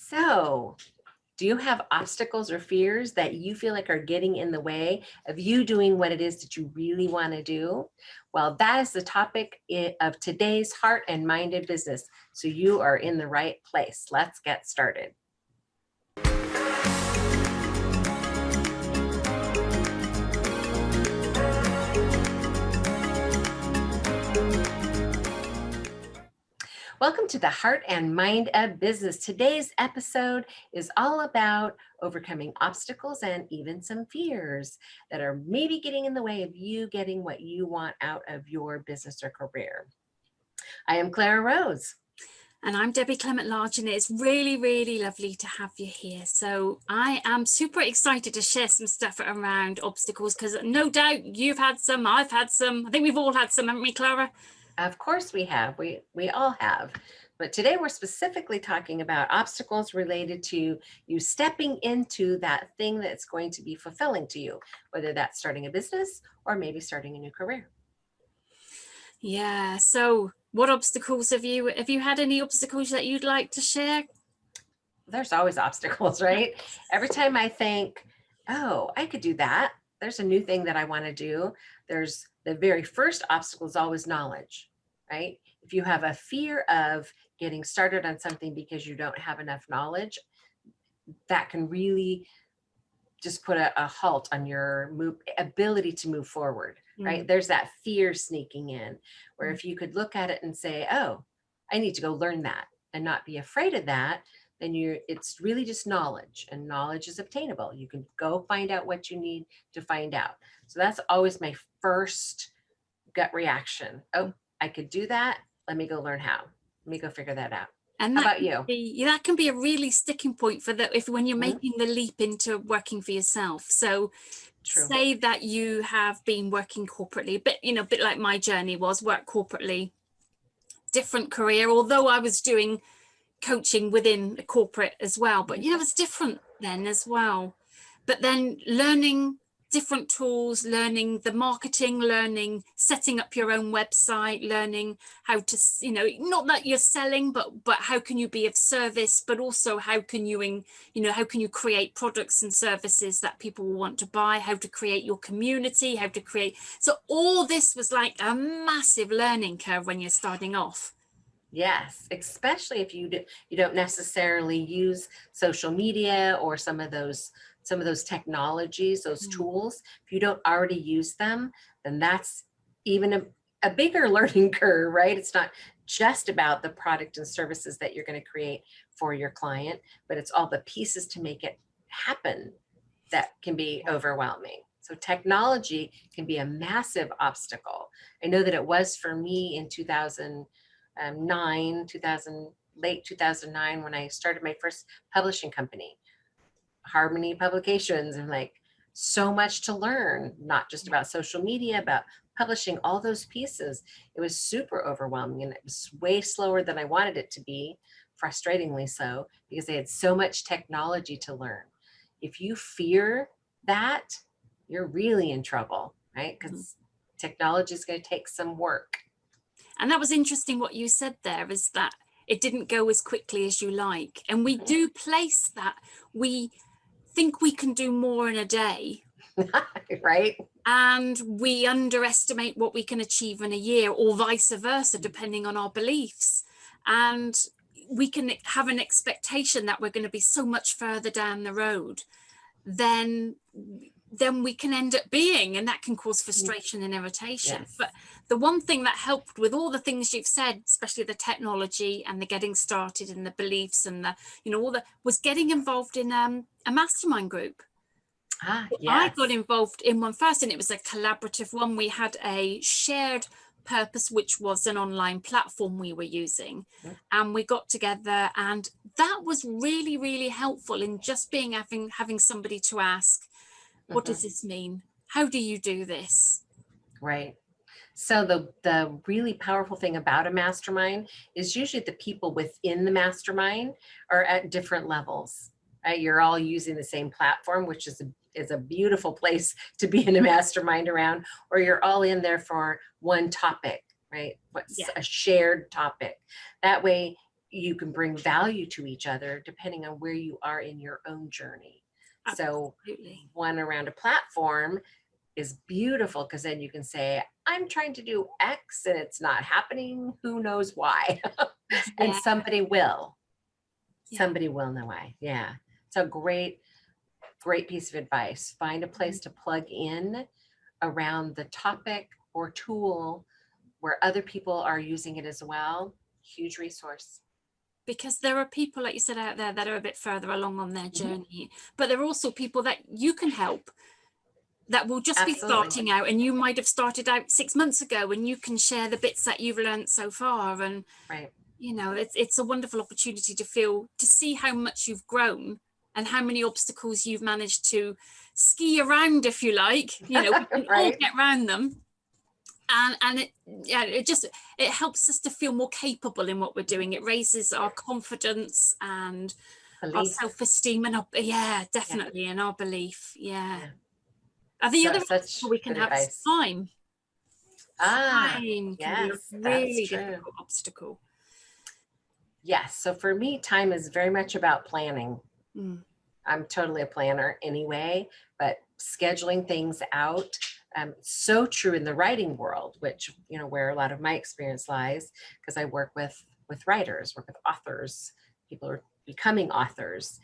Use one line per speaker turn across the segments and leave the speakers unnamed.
So, do you have obstacles or fears that you feel like are getting in the way of you doing what it is that you really want to do? Well, that is the topic of today's Heart and Minded Business. So, you are in the right place. Let's get started. Welcome to the Heart and Mind of Business. Today's episode is all about overcoming obstacles and even some fears that are maybe getting in the way of you getting what you want out of your business or career. I am Clara Rose.
And I'm Debbie Clement-Large, and it's really, really lovely to have you here. So I am super excited to share some stuff around obstacles, because no doubt you've had some, I've had some. I think we've all had some, haven't we, Clara?
Of course we have. We all have. But today we're specifically talking about obstacles related to you stepping into that thing that's going to be fulfilling to you, whether that's starting a business or maybe starting a new career.
Yeah. So what obstacles have you had any obstacles that you'd like to share?
There's always obstacles, right? Every time I think, oh, I could do that, there's a new thing that I want to do. There's the very first obstacle is always knowledge, right? If you have a fear of getting started on something because you don't have enough knowledge, that can really just put a halt on your ability to move forward, right? There's that fear sneaking in, where if you could look at it and say, oh, I need to go learn that and not be afraid of that, then it's really just knowledge, and knowledge is obtainable. You can go find out what you need to find out. So that's always my first gut reaction. Oh, I could do that. Let me go learn how. Let me go figure that out.
And
how about you?
That can be a really sticking point for when you're making the leap into working for yourself. So
True.
Say that you have been working corporately, a bit like my journey was, work corporately, different career, although I was doing coaching within a corporate as well, but it's different then as well. But then learning different tools, learning the marketing, learning setting up your own website, learning how to, not that you're selling, but how can you be of service, but also how can you create products and services that people will want to buy, how to create your community, so all this was like a massive learning curve when you're starting off.
Yes, especially if you don't necessarily use social media or some of those technologies, those tools. If you don't already use them, then that's even a bigger learning curve, right? It's not just about the product and services that you're going to create for your client, but it's all the pieces to make it happen that can be overwhelming. So technology can be a massive obstacle. I know that it was for me in late 2009, when I started my first publishing company, Harmony Publications, and like so much to learn, not just about social media, about publishing, all those pieces. It was super overwhelming, and it was way slower than I wanted it to be, frustratingly so, because I had so much technology to learn. If you fear that, you're really in trouble, right? Because technology is going to take some work.
And that was interesting what you said there, is that it didn't go as quickly as you like. And we do place that. We think we can do more in a day.
Right.
And we underestimate what we can achieve in a year, or vice versa, depending on our beliefs. And we can have an expectation that we're going to be so much further down the road than we can end up being, and that can cause frustration and irritation. Yes. But the one thing that helped with all the things you've said, especially the technology and the getting started and the beliefs and was getting involved in a mastermind group.
Yes.
I got involved in one first, and it was a collaborative one. We had a shared purpose, which was an online platform we were using, and we got together, and that was really, really helpful in just having somebody to ask, what does this mean? How do you do this?
Right. So the really powerful thing about a mastermind is usually the people within the mastermind are at different levels. Right? You're all using the same platform, which is a beautiful place to be in a mastermind around, or you're all in there for one topic, right? What's a shared topic. That way you can bring value to each other depending on where you are in your own journey. So
Absolutely.
one around a platform is beautiful because then you can say, I'm trying to do X and it's not happening. Who knows why? And
Yeah.
somebody will.
Yeah.
Somebody will know why. Yeah. It's a great piece of advice. Find a place to plug in around the topic or tool where other people are using it as well. Huge resource.
Because there are people, like you said, out there that are a bit further along on their
Mhm.
journey, but there are also people that you can help that will just be
Absolutely.
starting out, and you might have started out 6 months ago, and you can share the bits that you've learned so far. And
Right.
you know, it's a wonderful opportunity to see how much you've grown and how many obstacles you've managed to ski around, if you like. You know, we can all
Right.
get around them. And it, yeah, it helps us to feel more capable in what we're doing. It raises our confidence and our
Belief.
self-esteem, and
Yeah.
definitely, and our belief. Yeah.
Yeah.
And the other
Such
obstacle we can
good
have is
advice.
time.
Ah,
Time can be a
yes, that's
really
true.
difficult obstacle.
Yes. So for me, time is very much about planning.
Mm.
I'm totally a planner anyway, but scheduling things out, so true in the writing world, which, where a lot of my experience lies, because I work with writers, work with authors, people are becoming authors,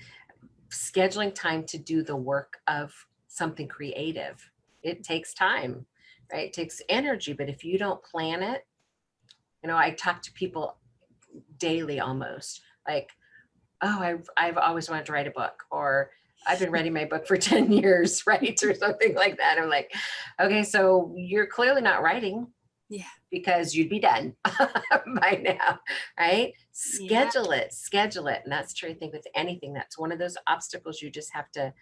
scheduling time to do the work of something creative. It takes time, right? It takes energy, but if you don't plan it, I talk to people daily almost like, oh, I've always wanted to write a book, or I've been writing my book for 10 years, right? Or something like that. I'm like, okay, so you're clearly not writing
Yeah.
because you'd be done by now, right?
Yeah.
Schedule it. And that's true, I think, with anything. That's one of those obstacles you just have to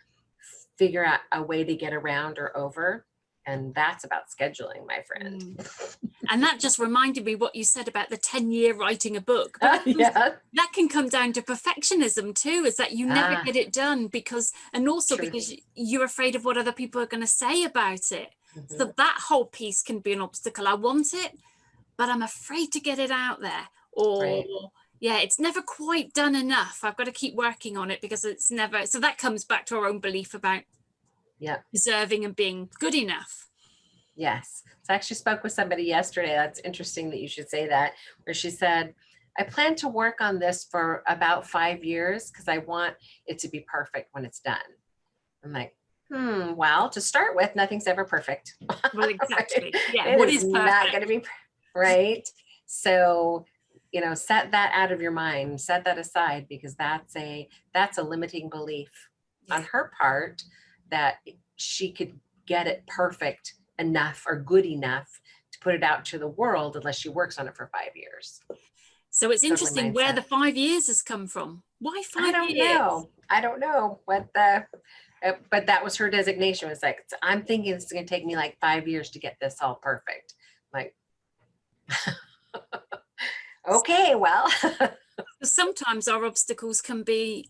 figure out a way to get around or over. And that's about scheduling, my friend.
Mm. And that just reminded me what you said about the 10-year writing a book. But
Yeah.
that can come down to perfectionism too, is that you never get it done because
Truth.
you're afraid of what other people are going to say about it.
Mm-hmm.
So that whole piece can be an obstacle. I want it, but I'm afraid to get it out there. Or
Right.
yeah, it's never quite done enough. I've got to keep working on it because it's never. So that comes back to our own belief about deserving and being good enough.
Yes. So I actually spoke with somebody yesterday. That's interesting that you should say that, where she said, I plan to work on this for about 5 years because I want it to be perfect when it's done. I'm like, well, to start with, nothing's ever perfect.
Well, exactly. Yeah.
It
What
is
is
not going
perfect?
to be right. So, set that out of your mind, set that aside, because that's a limiting belief on her part that she could get it perfect enough or good enough to put it out to the world unless she works on it for 5 years.
So it's
Totally
interesting where
mindset.
the 5 years has come from. Why
I
5
don't
years?
know. I don't know what but that was her designation. It was like, I'm thinking it's going to take me like 5 years to get this all perfect. Like, okay, well.
Sometimes our obstacles can be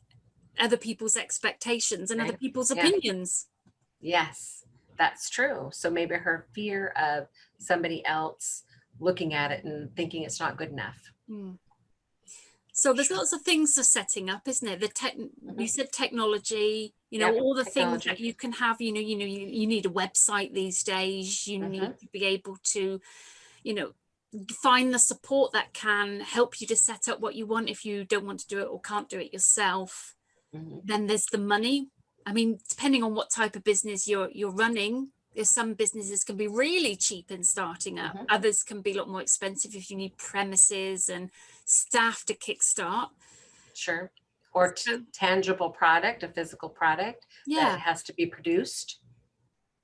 other people's expectations and other
Right?
people's
Yeah.
opinions.
Yes, that's true. So maybe her fear of somebody else looking at it and thinking it's not good enough.
Mm. So there's
Sure.
lots of things for setting up, isn't it? You said technology,
Yep,
all the things
technology.
that you can have, you need a website these days. You need to be able to, you know, find the support that can help you to set up what you want if you don't want to do it or can't do it yourself. Then there's the money. I mean, depending on what type of business you're running, there's some businesses can be really cheap in starting up. Others can be a lot more expensive if you need premises and staff to kickstart.
Sure. Or tangible product, a physical product that
Yeah.
has to be produced.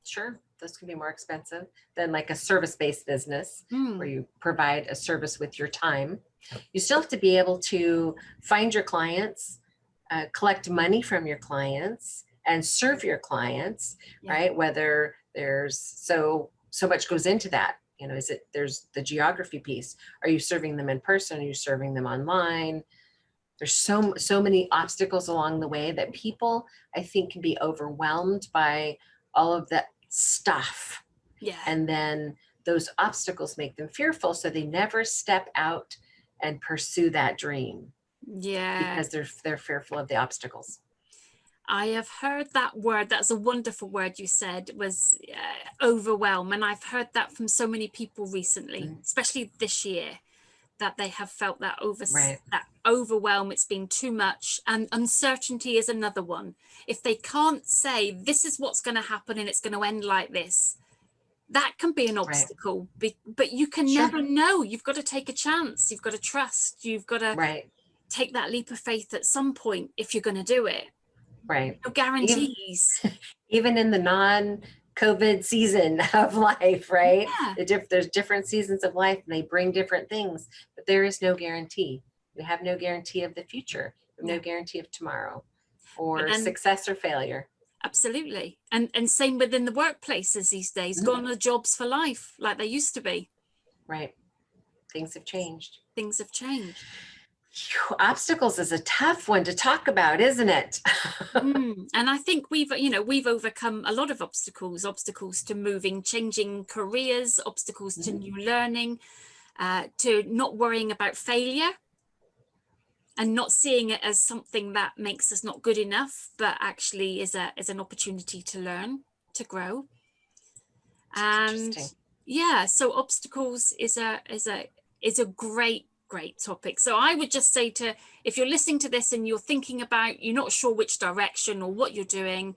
Sure, those can be more expensive than like a service-based business where you provide a service with your time. You still have to be able to find your clients, collect money from your clients, and serve your clients, right? Whether there's so much goes into that. There's the geography piece. Are you serving them in person? Are you serving them online? There's so many obstacles along the way that people, I think, can be overwhelmed by all of that stuff.
Yeah.
And then those obstacles make them fearful, so they never step out and pursue that dream.
Yeah.
because they're fearful of the obstacles.
I have heard that word. That's a wonderful word you said, was overwhelm. And I've heard that from so many people recently, especially this year, that they have felt that
Right.
that overwhelm. It's been too much. And uncertainty is another one. If they can't say, this is what's going to happen and it's going to end like this, that can be an
Right.
obstacle. But you can
Sure.
never know. You've got to take a chance. You've got to trust. You've got to
Right.
take that leap of faith at some point if you're going to do it.
Right.
No
Even,
guarantees.
even in the non-COVID season of life, right?
Yeah.
There's different seasons of life and they bring different things, but there is no guarantee. We have no guarantee of the future, no
No.
guarantee of tomorrow
But
or
then
success or failure.
absolutely. And same within the workplaces these days,
Mhm.
gone are jobs for life like they used to be.
Right. Things have changed.
Things have changed.
Phew, obstacles is a tough one to talk about, isn't it?
And I think we've overcome a lot of obstacles to moving, changing careers, obstacles to
Mhm.
new learning, to not worrying about failure and not seeing it as something that makes us not good enough, but actually is an opportunity to learn, to grow. And
Interesting.
yeah, so obstacles is a great topic. So I would just say, to if you're listening to this and you're thinking about, you're not sure which direction or what you're doing,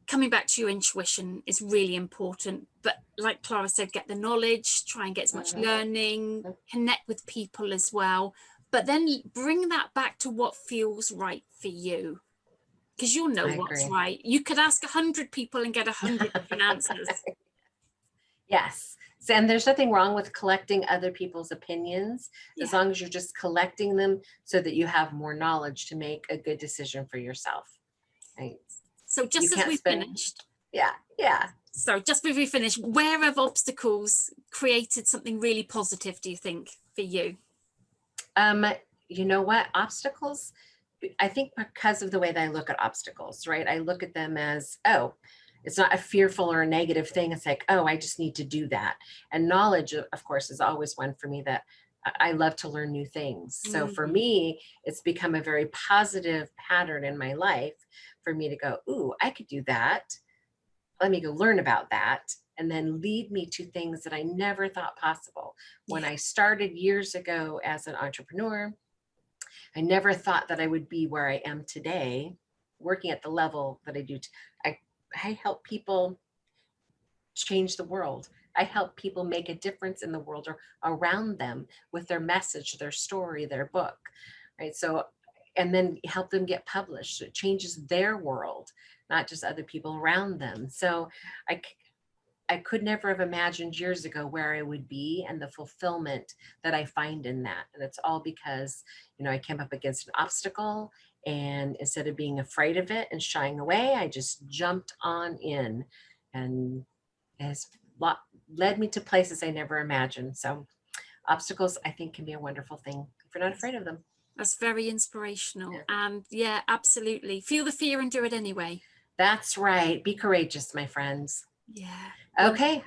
coming back to your intuition is really important. But like Clara said, get the knowledge, try and get as much learning, connect with people as well, but then bring that back to what feels right for you, because you'll know
I
what's
agree.
right. You could ask 100 people and get 100 different answers.
Yes. And there's nothing wrong with collecting other people's opinions as
Yeah.
long as you're just collecting them so that you have more knowledge to make a good decision for yourself. Right?
So
You
just as
can't
we
spend,
finished,
yeah, yeah.
where have obstacles created something really positive, do you think, for you?
Um, you know what? Obstacles, I think because of the way that I look at obstacles, right? I look at them as, oh, it's not a fearful or a negative thing. It's like, oh, I just need to do that. And knowledge, of course, is always one for me that I love to learn new things. So for me, it's become a very positive pattern in my life for me to go, ooh, I could do that. Let me go learn about that. And then lead me to things that I never thought possible. When
Yeah.
I started years ago as an entrepreneur, I never thought that I would be where I am today, working at the level that I do. I help people change the world. I help people make a difference in the world or around them with their message, their story, their book, right? So, and then help them get published. So it changes their world, not just other people around them. So I could never have imagined years ago where I would be and the fulfillment that I find in that. And it's all because, I came up against an obstacle, and instead of being afraid of it and shying away, I just jumped on in, and it has led me to places I never imagined. So obstacles, I think, can be a wonderful thing if you're not afraid of them.
That's very inspirational.
Yeah.
And yeah, absolutely. Feel the fear and do it anyway.
That's right. Be courageous, my friends.
Yeah.
Okay.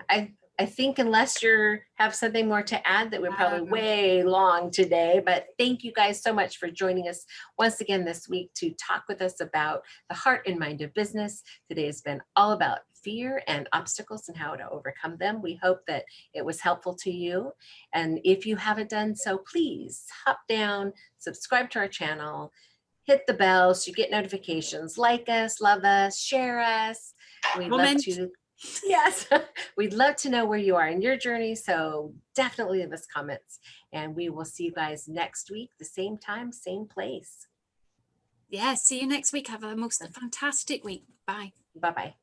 I think unless you have something more to add, that we're probably way long today, but thank you guys so much for joining us once again this week to talk with us about the heart and mind of business. Today has been all about fear and obstacles and how to overcome them. We hope that it was helpful to you. And if you haven't done so, please hop down, subscribe to our channel, hit the bell so you get notifications, like us, love us, share us. We'd love to. Yes, we'd love to know where you are in your journey. So definitely leave us comments, and we will see you guys next week, the same time, same place.
Yeah. See you next week. Have a most fantastic week. Bye.
Bye-bye.